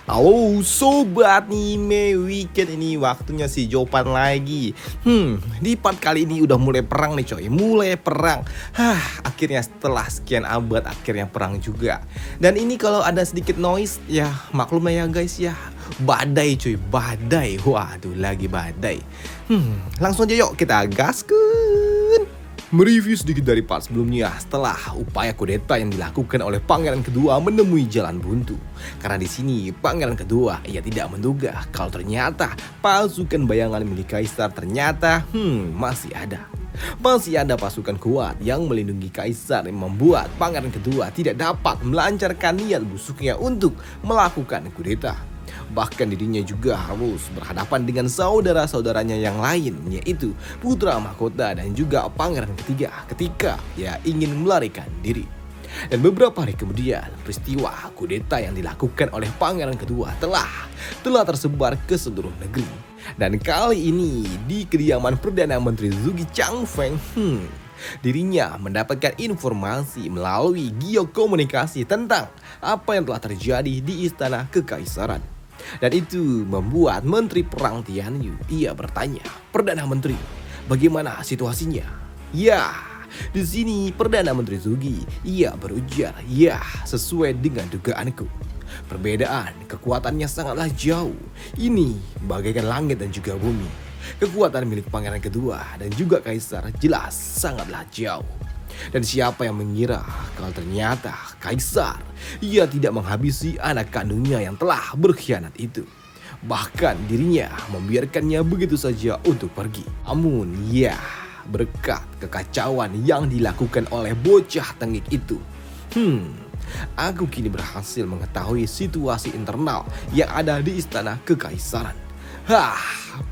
Halo sobat anime, weekend ini waktunya si Jopan lagi. Di part kali ini udah mulai perang nih coy, mulai perang. Akhirnya setelah sekian abad akhirnya perang juga. Dan ini kalau ada sedikit noise ya maklum lah ya guys ya. Badai cuy, badai. Waduh lagi badai. Langsung aja yuk kita gaskeun. Mereview sedikit dari part sebelumnya setelah upaya kudeta yang dilakukan oleh Pangeran Kedua menemui jalan buntu. Karena di sini Pangeran Kedua ia tidak menduga kalau ternyata pasukan bayangan milik Kaisar ternyata masih ada. Masih ada pasukan kuat yang melindungi Kaisar yang membuat Pangeran Kedua tidak dapat melancarkan niat busuknya untuk melakukan kudeta. Bahkan dirinya juga harus berhadapan dengan saudara-saudaranya yang lain, yaitu putra mahkota dan juga pangeran ketiga ketika ia ingin melarikan diri. Dan beberapa hari kemudian, peristiwa kudeta yang dilakukan oleh pangeran kedua telah tersebar ke seluruh negeri. Dan kali ini di kediaman Perdana Menteri Zhuge Changfeng, dirinya mendapatkan informasi melalui geokomunikasi tentang apa yang telah terjadi di istana kekaisaran. Dan itu membuat Menteri Perang Tianyu ia bertanya, "Perdana Menteri, bagaimana situasinya?" Ya, di sini Perdana Menteri Zhuge ia berujar, "Ya, sesuai dengan dugaanku. Perbedaan kekuatannya sangatlah jauh. Ini bagaikan langit dan juga bumi. Kekuatan milik Pangeran Kedua dan juga Kaisar jelas sangatlah jauh. Dan siapa yang mengira kalau ternyata Kaisar ia tidak menghabisi anak kandungnya yang telah berkhianat itu. Bahkan dirinya membiarkannya begitu saja untuk pergi. Namun ya, berkat kekacauan yang dilakukan oleh bocah tengik itu, aku kini berhasil mengetahui situasi internal yang ada di istana kekaisaran.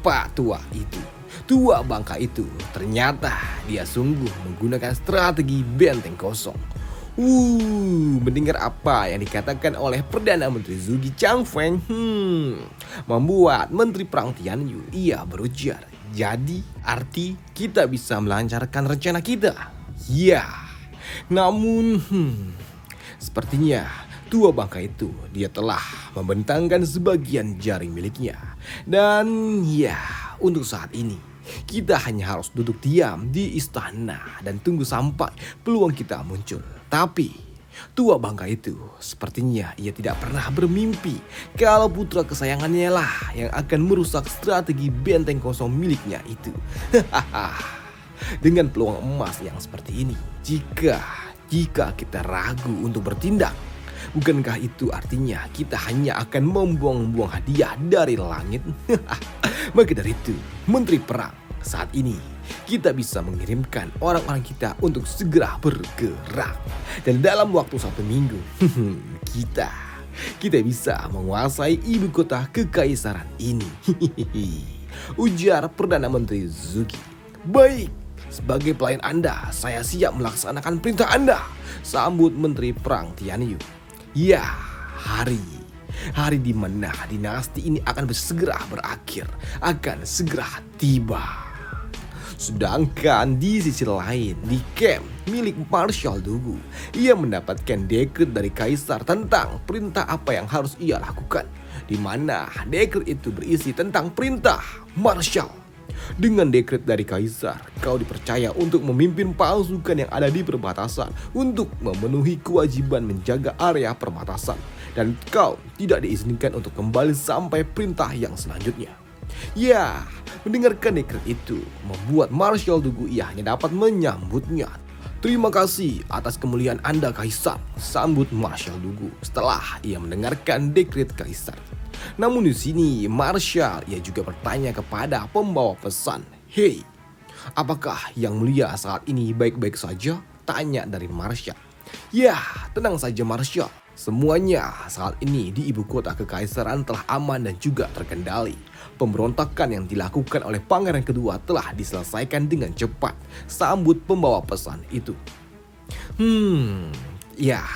Pak tua itu, tua bangka itu, ternyata dia sungguh menggunakan strategi benteng kosong." Mendengar apa yang dikatakan oleh Perdana Menteri Zhuge Changfeng, membuat Menteri Perang Tianyu ia berujar, "Jadi arti kita bisa melancarkan rencana kita?" Ya, namun sepertinya tua bangka itu dia telah membentangkan sebagian jaring miliknya. Dan ya, untuk saat ini kita hanya harus duduk diam di istana dan tunggu sampai peluang kita muncul. Tapi tua bangka itu sepertinya ia tidak pernah bermimpi kalau putra kesayangannya lah yang akan merusak strategi benteng kosong miliknya itu. Dengan peluang emas yang seperti ini, jika kita ragu untuk bertindak, bukankah itu artinya kita hanya akan membuang-buang hadiah dari langit? Maka dari itu, Menteri Perang, saat ini kita bisa mengirimkan orang-orang kita untuk segera bergerak. Dan dalam waktu 1 minggu, kita bisa menguasai ibu kota kekaisaran ini. Ujar Perdana Menteri Zhuge. "Baik, sebagai pelayan Anda, saya siap melaksanakan perintah Anda," sambut Menteri Perang Tianyu. Ya, hari di mana dinasti ini akan segera berakhir, akan segera tiba. Sedangkan di sisi lain, di camp milik Marshal Dugu, ia mendapatkan dekret dari Kaisar tentang perintah apa yang harus ia lakukan, di mana dekret itu berisi tentang perintah Marshal. Dengan dekret dari Kaisar, kau dipercaya untuk memimpin pasukan yang ada di perbatasan untuk memenuhi kewajiban menjaga area perbatasan. Dan kau tidak diizinkan untuk kembali sampai perintah yang selanjutnya. Ya, mendengarkan dekret itu membuat Marshal Dugu ia hanya dapat menyambutnya. "Terima kasih atas kemuliaan Anda Kaisar," sambut Marshal Dugu setelah ia mendengarkan dekret Kaisar. Namun di sini Marshal ia juga bertanya kepada pembawa pesan, "Hei, apakah Yang Mulia saat ini baik-baik saja?" tanya dari Marshal. "Ya, tenang saja Marshal. Semuanya saat ini di ibu kota kekaisaran telah aman dan juga terkendali. Pemberontakan yang dilakukan oleh Pangeran Kedua telah diselesaikan dengan cepat," sambut pembawa pesan itu. Ya,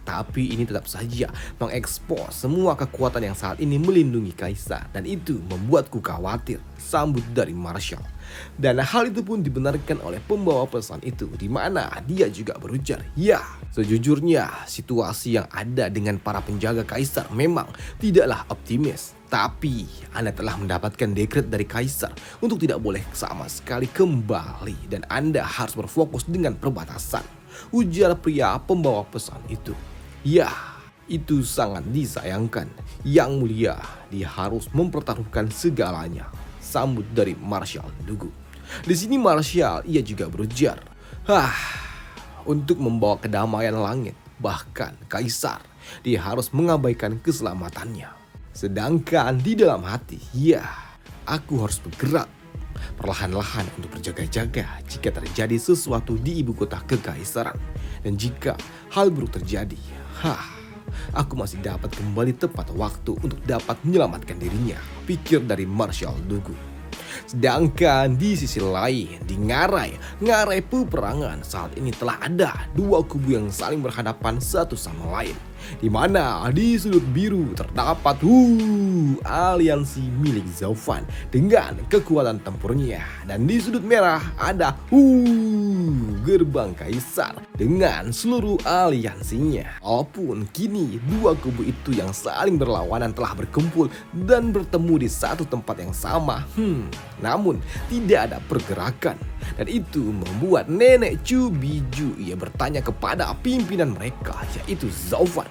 Tapi ini tetap saja mengekspos semua kekuatan yang saat ini melindungi kaisar. Dan itu membuatku khawatir, sambut dari Marshall. Dan hal itu pun dibenarkan oleh pembawa pesan itu, di mana dia juga berujar, ya, sejujurnya situasi yang ada dengan para penjaga kaisar memang tidaklah optimis. Tapi Anda telah mendapatkan dekret dari kaisar untuk tidak boleh sama sekali kembali, dan Anda harus berfokus dengan perbatasan, ujar pria pembawa pesan itu. Ya, itu sangat disayangkan. Yang mulia, dia harus mempertaruhkan segalanya, sambut dari Marshall Dugu. Di sini Marshall ia juga berujar, untuk membawa kedamaian langit, bahkan kaisar, dia harus mengabaikan keselamatannya. Sedangkan di dalam hati, ya, aku harus bergerak perlahan-lahan untuk berjaga-jaga jika terjadi sesuatu di ibu kota kekaisaran. Dan jika hal buruk terjadi, aku masih dapat kembali tepat waktu untuk dapat menyelamatkan dirinya, pikir dari Marshall Dugu. Sedangkan di sisi lain, di ngarai peperangan saat ini telah ada dua kubu yang saling berhadapan satu sama lain. Di mana di sudut biru terdapat aliansi milik Zaufan dengan kekuatan tempurnya, dan di sudut merah ada gerbang kaisar dengan seluruh aliansinya. Walaupun kini dua kubu itu yang saling berlawanan telah berkumpul dan bertemu di satu tempat yang sama, namun tidak ada pergerakan. Dan itu membuat Nenek Chu Biju ia bertanya kepada pimpinan mereka, yaitu Zaufan.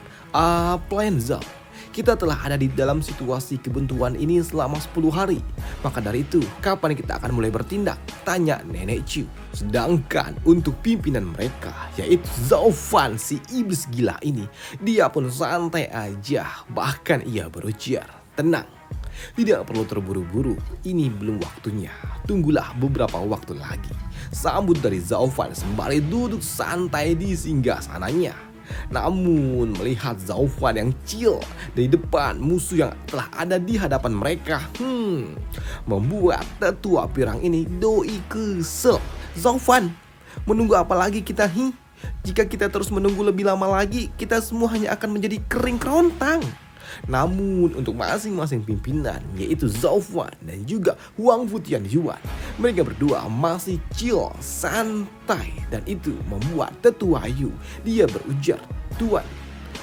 Plan Zau, kita telah ada di dalam situasi kebuntuan ini selama 10 hari. Maka dari itu, kapan kita akan mulai bertindak? Tanya Nenek Chu. Sedangkan untuk pimpinan mereka, yaitu Zaufan, si iblis gila ini, dia pun santai aja. Bahkan ia berujar, tenang, tidak perlu terburu-buru, ini belum waktunya. Tunggulah beberapa waktu lagi, sambut dari Zaufan sembari duduk santai di singgasananya. Namun melihat Zaufan yang chill dari depan musuh yang telah ada di hadapan mereka, membuat tetua pirang ini doi kesel. Zaufan, menunggu apa lagi kita? Jika kita terus menunggu lebih lama lagi, kita semua hanya akan menjadi kering kerontang. Namun untuk masing-masing pimpinan, yaitu Zaufan dan juga Huang Futian Yuan, mereka berdua masih chill, santai. Dan itu membuat tetua Yu, dia berujar, Tuan,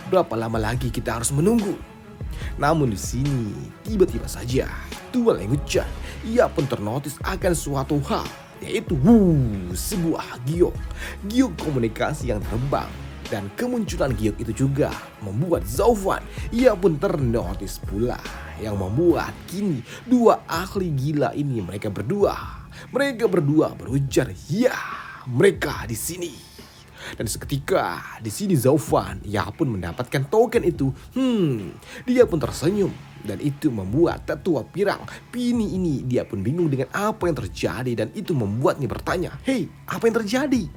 berapa lama lagi kita harus menunggu? Namun di sini tiba-tiba saja Tuan Leng Wuchan, ia pun ternotis akan suatu hal, yaitu sebuah giok komunikasi yang terbang. Dan kemunculan giok itu juga membuat Zaufan ia pun ternotis pula, yang membuat kini dua ahli gila ini mereka berdua berujar, ya, mereka di sini. Dan seketika di sini Zaufan ia pun mendapatkan token itu. Dia pun tersenyum, dan itu membuat tetua pirang Pini ini dia pun bingung dengan apa yang terjadi, dan itu membuatnya bertanya, "Hei, apa yang terjadi?"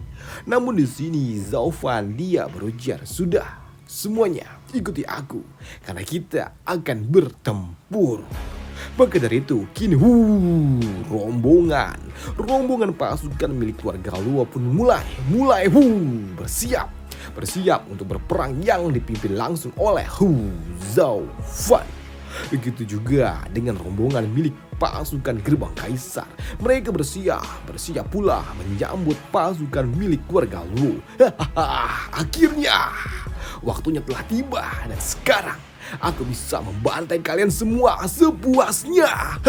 Namun di sini Zaufan dia berujar, "Sudah, semuanya ikuti aku karena kita akan bertempur." Maka dari itu kini rombongan pasukan milik keluarga Luo pun mulai bersiap untuk berperang yang dipimpin langsung oleh Zaufan. Begitu juga dengan rombongan milik pasukan gerbang kaisar. Mereka bersiap pula menyambut pasukan milik keluarga Luo. Akhirnya waktunya telah tiba, dan sekarang aku bisa membantai kalian semua sepuasnya.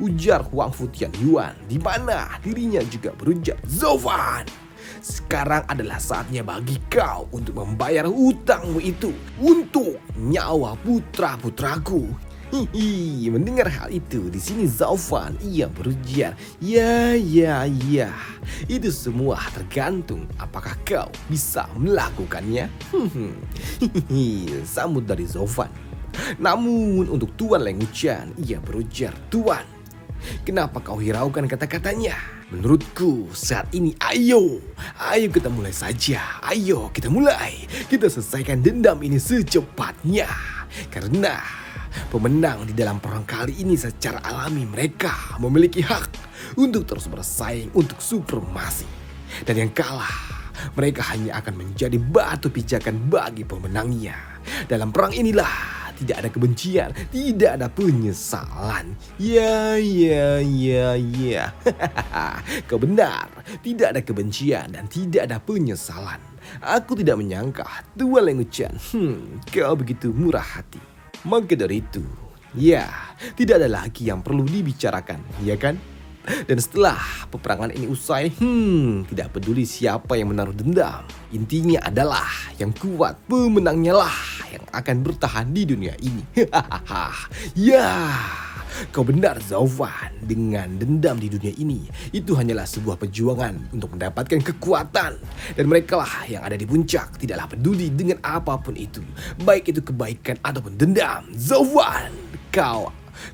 Ujar Huang Futian Yuan, di mana dirinya juga berujar, Zaufan, sekarang adalah saatnya bagi kau untuk membayar hutangmu itu untuk nyawa putra-putraku. Mendengar hal itu, di sini Zaufan ia berujar, ya, itu semua tergantung apakah kau bisa melakukannya. Sambut dari Zaufan. Namun untuk Tuan Leng Wuchan ia berujar, Tuan, kenapa kau hiraukan kata-katanya? Menurutku saat ini ayo kita mulai saja. Ayo kita mulai. Kita selesaikan dendam ini secepatnya. Karena pemenang di dalam perang kali ini secara alami mereka memiliki hak untuk terus bersaing untuk supremasi. Dan yang kalah mereka hanya akan menjadi batu pijakan bagi pemenangnya. Dalam perang inilah tidak ada kebencian, tidak ada penyesalan. Ya. Kau benar, tidak ada kebencian dan tidak ada penyesalan. Aku tidak menyangka Tuan Leng Wuchen, kau begitu murah hati. Maka dari itu, ya, tidak ada lagi yang perlu dibicarakan, ya kan? Dan setelah peperangan ini usai, tidak peduli siapa yang menaruh dendam. Intinya adalah yang kuat pemenangnya lah yang akan bertahan di dunia ini. Ya, kau benar Zhao Fan. Dengan dendam di dunia ini, itu hanyalah sebuah perjuangan untuk mendapatkan kekuatan. Dan mereka lah yang ada di puncak, tidaklah peduli dengan apapun itu. Baik itu kebaikan ataupun dendam. Zhao Fan,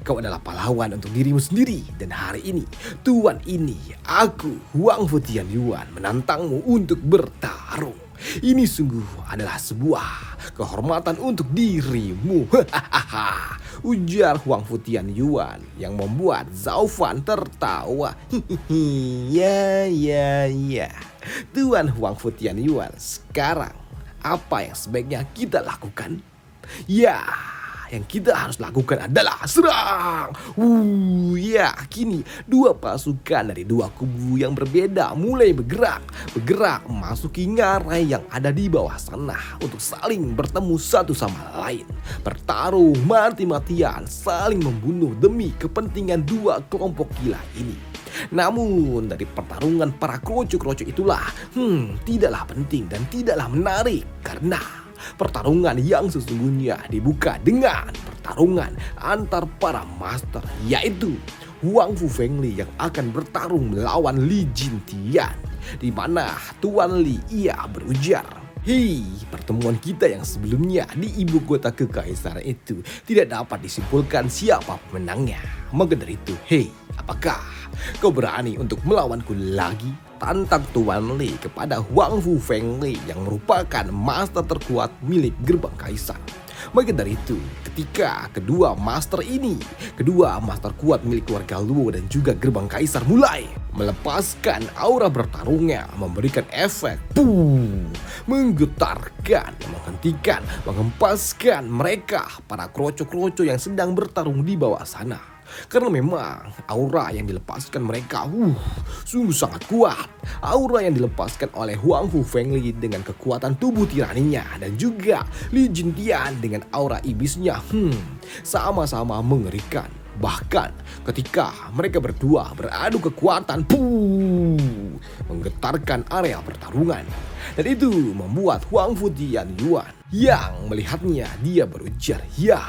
Kau adalah pahlawan untuk dirimu sendiri. Dan hari ini, Tuan ini, aku, Huang Fu Tianyuan, menantangmu untuk bertarung. Ini sungguh adalah sebuah kehormatan untuk dirimu. Ujar Huang Fu Tianyuan yang membuat Zhao Fan tertawa. Ya. Tuan Huang Fu Tianyuan, sekarang apa yang sebaiknya kita lakukan? Ya, yang kita harus lakukan adalah serang. Ya, kini dua pasukan dari dua kubu yang berbeda mulai bergerak memasuki ngarai yang ada di bawah sana untuk saling bertemu satu sama lain. Bertarung mati-matian, saling membunuh demi kepentingan dua kelompok gila ini. Namun dari pertarungan para kroco-kroco itulah tidaklah penting dan tidaklah menarik, karena pertarungan yang sesungguhnya dibuka dengan pertarungan antar para master, yaitu Huang Fu Fengli yang akan bertarung melawan Li Jintian, di mana Tuan Li ia berujar, "Hei, pertemuan kita yang sebelumnya di ibu kota kekaisaran itu tidak dapat disimpulkan siapa pemenangnya. Maka dari itu, hei, apakah kau berani untuk melawanku lagi?" Tantang Tuan Li kepada Huang Fu Fengli yang merupakan master terkuat milik gerbang kaisar. Maka dari itu, ketika kedua master kuat milik keluarga Luo dan juga gerbang kaisar mulai melepaskan aura bertarungnya, memberikan efek menggetarkan, mengempaskan mereka para kroco-kroco yang sedang bertarung di bawah sana. Karena memang aura yang dilepaskan mereka sungguh sangat kuat. Aura yang dilepaskan oleh Huang Fu Fengli dengan kekuatan tubuh tiraninya dan juga Li Jintian dengan aura iblisnya sama-sama mengerikan. Bahkan ketika mereka berdua beradu kekuatan menggetarkan area pertarungan. Dan itu membuat Huang Fu Tianyuan yang melihatnya, dia berujar, "Ya,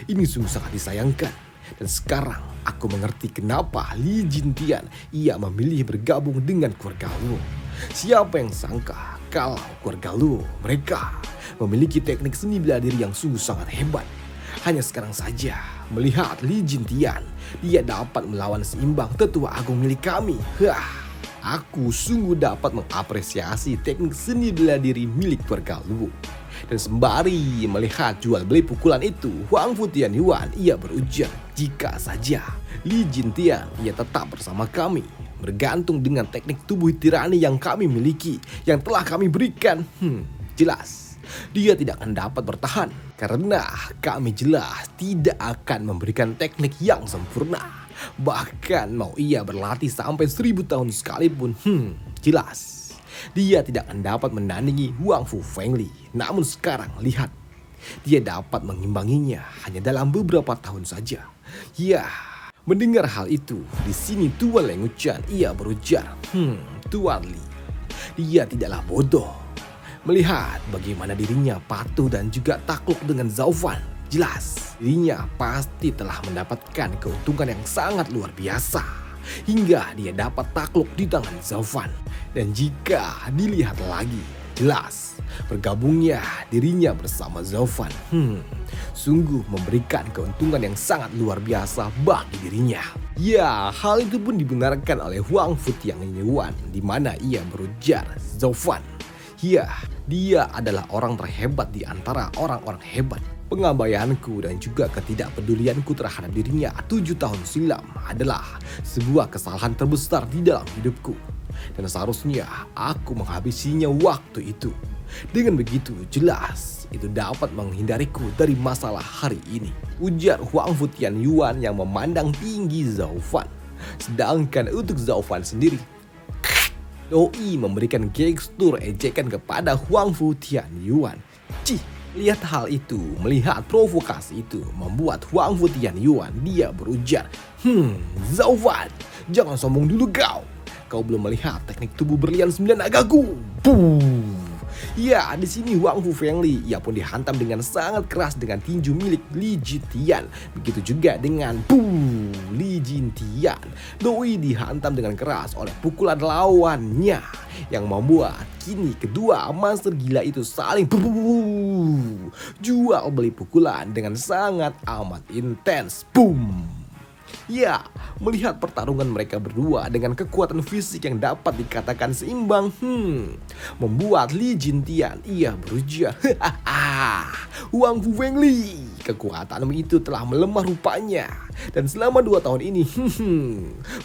ini sungguh sangat disayangkan. Dan sekarang aku mengerti kenapa Li Jintian ia memilih bergabung dengan keluarga Luo. Siapa yang sangka kalau keluarga Luo mereka memiliki teknik seni bela diri yang sungguh sangat hebat. Hanya sekarang saja melihat Li Jintian, dia dapat melawan seimbang tetua agung milik kami. Aku sungguh dapat mengapresiasi teknik seni bela diri milik keluarga Luo." Dan sembari melihat jual beli pukulan itu, Huang Fu Tianyuan ia berujar, "Jika saja Li Jintian ia tetap bersama kami, bergantung dengan teknik tubuh tirani yang kami miliki, yang telah kami berikan, jelas dia tidak akan dapat bertahan, karena kami jelas tidak akan memberikan teknik yang sempurna. Bahkan mau ia berlatih sampai 1000 tahun sekalipun, jelas dia tidak akan dapat menandingi Huang Fu Fengli. Namun sekarang lihat, dia dapat mengimbanginya hanya dalam beberapa tahun saja." Ya, mendengar hal itu, di sini Tuan Leng Wuchen ia berujar, Tuan Li, dia tidaklah bodoh. Melihat bagaimana dirinya patuh dan juga takluk dengan Zhao Fan, jelas dirinya pasti telah mendapatkan keuntungan yang sangat luar biasa hingga dia dapat takluk di tangan Zhao Fan. Dan jika dilihat lagi, jelas bergabungnya dirinya bersama Zhao Fan sungguh memberikan keuntungan yang sangat luar biasa bagi dirinya. Ya, hal itu pun dibenarkan oleh Huang Fu Tianyuan, di mana ia berujar, "Zhao Fan, ya, dia adalah orang terhebat di antara orang-orang hebat. Pengabaianku dan juga ketidakpedulianku terhadap dirinya 7 tahun silam adalah sebuah kesalahan terbesar di dalam hidupku. Dan seharusnya aku menghabisinya waktu itu. Dengan begitu jelas itu dapat menghindariku dari masalah hari ini, ujar Huang Fu Tianyuan yang memandang tinggi Zhao Fan. Sedangkan untuk Zhao Fan sendiri, doi memberikan gestur ejekan kepada Huang Fu Tianyuan. Cih, lihat hal itu, melihat provokasi itu membuat Huang Fu Tianyuan dia berujar, Zhao Fan, jangan sombong dulu kau. Kau belum melihat teknik tubuh berlian 9 nagaku. Ya, di sini Huang Fu Fengli ia pun dihantam dengan sangat keras dengan tinju milik Li Jintian. Begitu juga dengan Li Jintian. Doi dihantam dengan keras oleh pukulan lawannya yang membuat kini kedua monster gila itu saling jual beli pukulan dengan sangat amat intens. Ya, melihat pertarungan mereka berdua dengan kekuatan fisik yang dapat dikatakan seimbang, membuat Li Jintian ia berujar, Huang Fu Fengli, kekuatanmu itu telah melemah rupanya. Dan selama 2 tahun ini,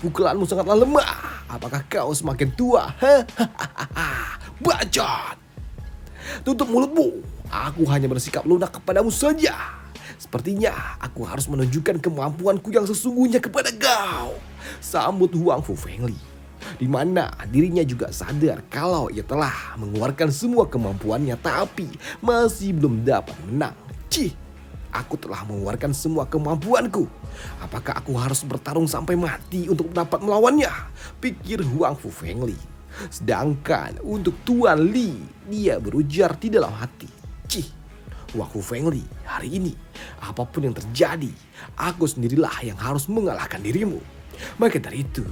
pukulanmu sangatlah lemah. Apakah kau semakin tua? Bacot! Tutup mulutmu, aku hanya bersikap lunak kepadamu saja. Sepertinya aku harus menunjukkan kemampuanku yang sesungguhnya kepada kau, sambut Huang Fu Fengli. Di mana dirinya juga sadar kalau ia telah mengeluarkan semua kemampuannya tapi masih belum dapat menang. Cih, aku telah mengeluarkan semua kemampuanku. Apakah aku harus bertarung sampai mati untuk dapat melawannya? Pikir Huang Fu Fengli. Sedangkan untuk Tuan Li, dia berujar di dalam hati, Cih, Huang Fu Fengli, hari ini apapun yang terjadi, aku sendirilah yang harus mengalahkan dirimu. Maka dari itu,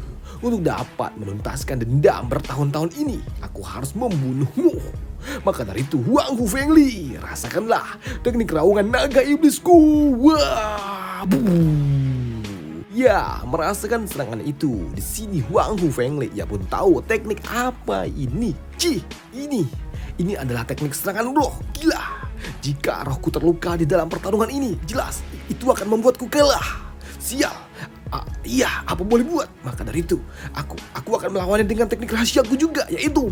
untuk dapat menuntaskan dendam bertahun-tahun ini, aku harus membunuhmu. Maka dari itu, Huang Fu Fengli, rasakanlah teknik raungan naga iblisku. Wah, ya, merasakan serangan itu. Di sini Huang Fu Fengli, ia pun tahu teknik apa ini. Cih, ini adalah teknik serangan roh gila. Jika rohku terluka di dalam pertarungan ini, jelas itu akan membuatku kalah. Sial. Iya, apa boleh buat? Maka dari itu, aku akan melawannya dengan teknik rahasiaku juga, yaitu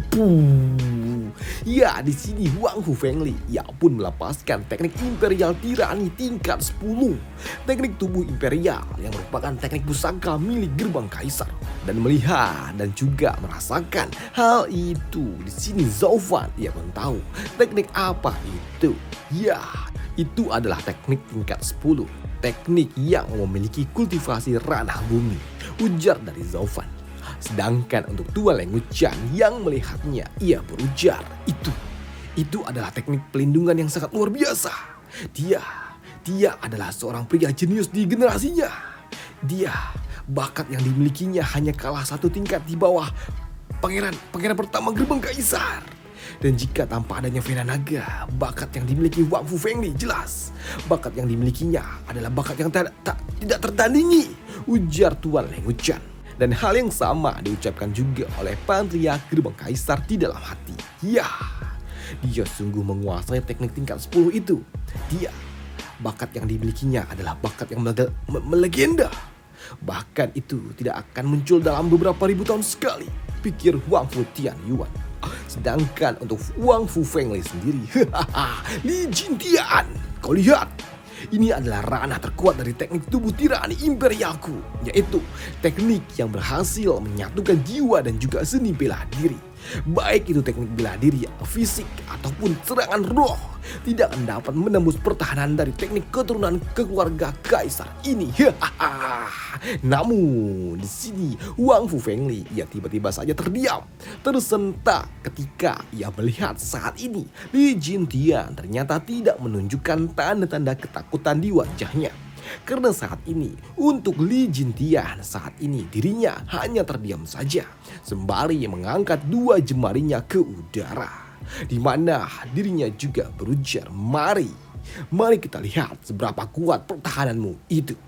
Ya, di sini Huang Fu Fengli ia pun melepaskan teknik Imperial Tirani tingkat 10. Teknik tubuh imperial yang merupakan teknik pusaka milik gerbang kaisar. Dan melihat dan juga merasakan hal itu, di sini Zhao Fan ia pun tahu teknik apa itu. Ya, itu adalah teknik tingkat 10. Teknik yang memiliki kultivasi ranah bumi, ujar dari Zhao Fan. Sedangkan untuk Tuan Leng Wuchan yang melihatnya, ia berujar, itu adalah teknik pelindungan yang sangat luar biasa. Dia adalah seorang pria jenius di generasinya. Dia, bakat yang dimilikinya hanya kalah 1 tingkat di bawah pangeran pertama gerbang kaisar. Dan jika tanpa adanya Vena Naga, bakat yang dimiliki Huang Fu Fengli jelas bakat yang dimilikinya adalah bakat yang tidak tertandingi, ujar Tuan Leng Wuchan. Dan hal yang sama diucapkan juga oleh Patriark Gerbang Kaisar di dalam hati. Ya, dia sungguh menguasai teknik tingkat 10 itu. Dia, bakat yang dimilikinya adalah bakat yang melegenda. Bahkan itu tidak akan muncul dalam beberapa ribu tahun sekali, pikir Huang Fu Tianyuan. Sedangkan untuk Huang Fu Fengli sendiri, Li Jintian, kau lihat, ini adalah ranah terkuat dari teknik tubuh tirani imperialku, yaitu teknik yang berhasil menyatukan jiwa dan juga seni bela diri. Baik itu teknik bela diri fisik ataupun serangan roh, tidak akan dapat menembus pertahanan dari teknik keturunan keluarga kaisar ini. Namun di sini Huang Fu Fengli ia tiba-tiba saja terdiam, tersentak ketika ia melihat saat ini Li Jintian ternyata tidak menunjukkan tanda-tanda ketakutan di wajahnya. Karena saat ini untuk Li Jintian saat ini dirinya hanya terdiam saja sembari mengangkat 2 jemarinya ke udara, di mana dirinya juga berujar, mari kita lihat seberapa kuat pertahananmu itu.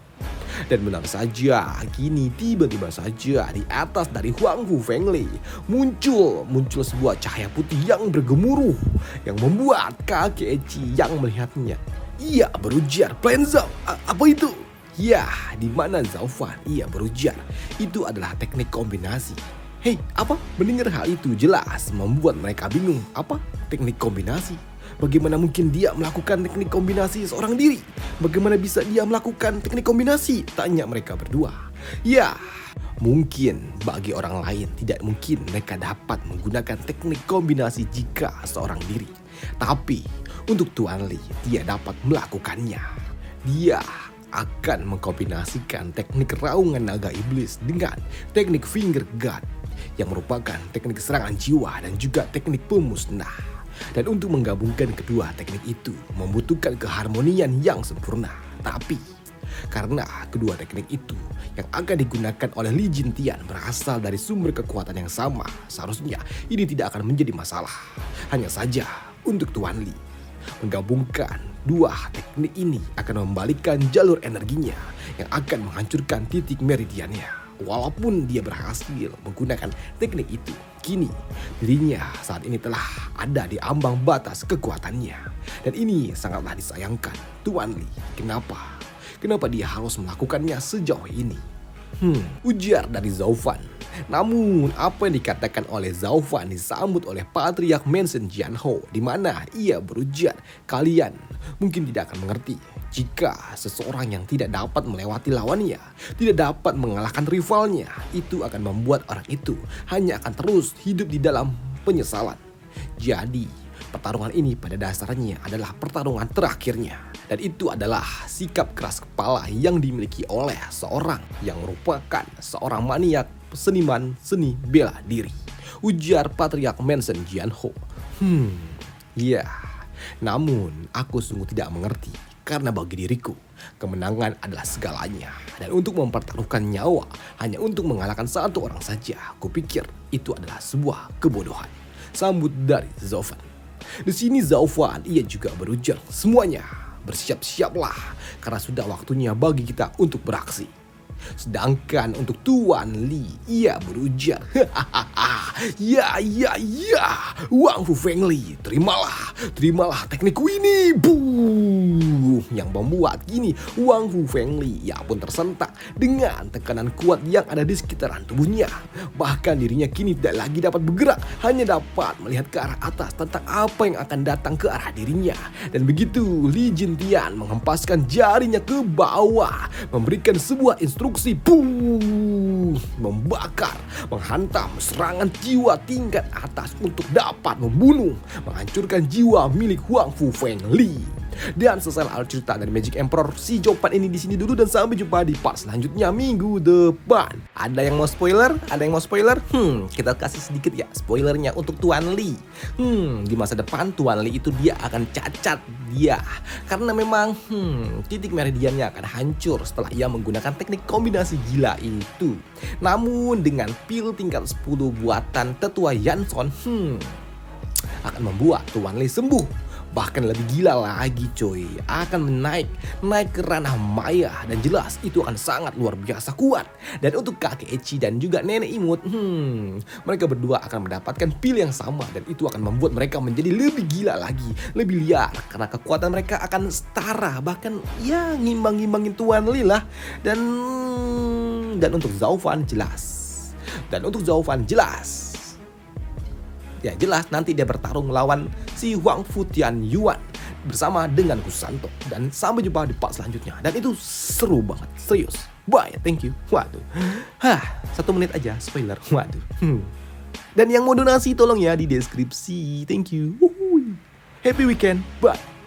Dan benar saja, kini tiba-tiba saja di atas dari Huang Fu Fengli muncul sebuah cahaya putih yang bergemuruh yang membuat kakek Eci yang melihatnya ia berujar, Plan Zhao, apa itu? Ya, di mana Zhao Fan ia berujar, itu adalah teknik kombinasi. Hei, apa? Mendengar hal itu jelas membuat mereka bingung. Apa? Teknik kombinasi? Bagaimana mungkin dia melakukan teknik kombinasi seorang diri? Bagaimana bisa dia melakukan teknik kombinasi? Tanya mereka berdua. Ya, mungkin bagi orang lain tidak mungkin mereka dapat menggunakan teknik kombinasi jika seorang diri. Tapi untuk Tuan Lee, dia dapat melakukannya. Dia akan mengkombinasikan teknik raungan naga iblis dengan teknik finger god yang merupakan teknik serangan jiwa dan juga teknik pemusnah. Dan untuk menggabungkan kedua teknik itu membutuhkan keharmonian yang sempurna. Tapi karena kedua teknik itu yang akan digunakan oleh Lee Jin Tian berasal dari sumber kekuatan yang sama, seharusnya ini tidak akan menjadi masalah. Hanya saja untuk Tuan Lee, menggabungkan dua teknik ini akan membalikan jalur energinya yang akan menghancurkan titik meridiannya. Walaupun dia berhasil menggunakan teknik itu, kini dirinya saat ini telah ada di ambang batas kekuatannya. Dan ini sangatlah disayangkan Tuan Lee. Kenapa? Kenapa dia harus melakukannya sejauh ini? Ujar dari Zhao Fan. Namun apa yang dikatakan oleh Zhao Fan disambut oleh Patriark Mansion Jianho, di mana ia berujar, kalian mungkin tidak akan mengerti jika seseorang yang tidak dapat melewati lawannya, tidak dapat mengalahkan rivalnya, itu akan membuat orang itu hanya akan terus hidup di dalam penyesalan. Jadi pertarungan ini pada dasarnya adalah pertarungan terakhirnya. Dan itu adalah sikap keras kepala yang dimiliki oleh seorang yang merupakan seorang maniak seniman seni bela diri. Ujar Patriark Mansion Jianho. Ya, namun aku sungguh tidak mengerti. Karena bagi diriku, kemenangan adalah segalanya. Dan untuk mempertaruhkan nyawa hanya untuk mengalahkan satu orang saja, kupikir itu adalah sebuah kebodohan. Sambut dari Zhao Fan. Di sini Zhao Fan ia juga berujar, semuanya bersiap-siaplah karena sudah waktunya bagi kita untuk beraksi. Sedangkan untuk Tuan Lee, ia berujar, ya, Wang Fu Fengli, terimalah teknikku ini, yang membuat kini Wang Fu Fengli ia pun tersentak dengan tekanan kuat yang ada di sekitaran tubuhnya. Bahkan dirinya kini tidak lagi dapat bergerak, hanya dapat melihat ke arah atas tentang apa yang akan datang ke arah dirinya. Dan begitu Lee Jin Tian menghempaskan jarinya ke bawah, memberikan sebuah instruksi, membakar, menghantam serangan jiwa tingkat atas untuk dapat membunuh, menghancurkan jiwa milik Wang Fu Fengli. Dan selesai alur cerita dari Magic Emperor si Jopan ini di sini dulu, dan sampai jumpa di part selanjutnya minggu depan. Ada yang mau spoiler? Kita kasih sedikit ya spoilernya untuk Tuan Lee. Di masa depan Tuan Lee itu dia akan cacat dia karena memang titik meridiannya akan hancur setelah ia menggunakan teknik kombinasi gila itu. Namun dengan pil tingkat 10 buatan tetua Yanson akan membuat Tuan Lee sembuh. Bahkan lebih gila lagi coy, akan naik ke ranah maya, dan jelas itu akan sangat luar biasa kuat. Dan untuk kakek Eci dan juga nenek imut, mereka berdua akan mendapatkan pil yang sama, dan itu akan membuat mereka menjadi lebih gila lagi, lebih liar, karena kekuatan mereka akan setara, bahkan ya ngimbang-ngimbangin Tuan Lee lah. Dan untuk Zhao Fan jelas. Ya jelas nanti dia bertarung melawan si Wang Fu Tianyuan bersama dengan Kusanto. Dan sampai jumpa di part selanjutnya. Dan itu seru banget, serius. Bye, thank you. Waduh, 1 menit aja spoiler. Waduh. Dan yang mau donasi tolong ya di deskripsi. Thank you. Happy weekend. Bye.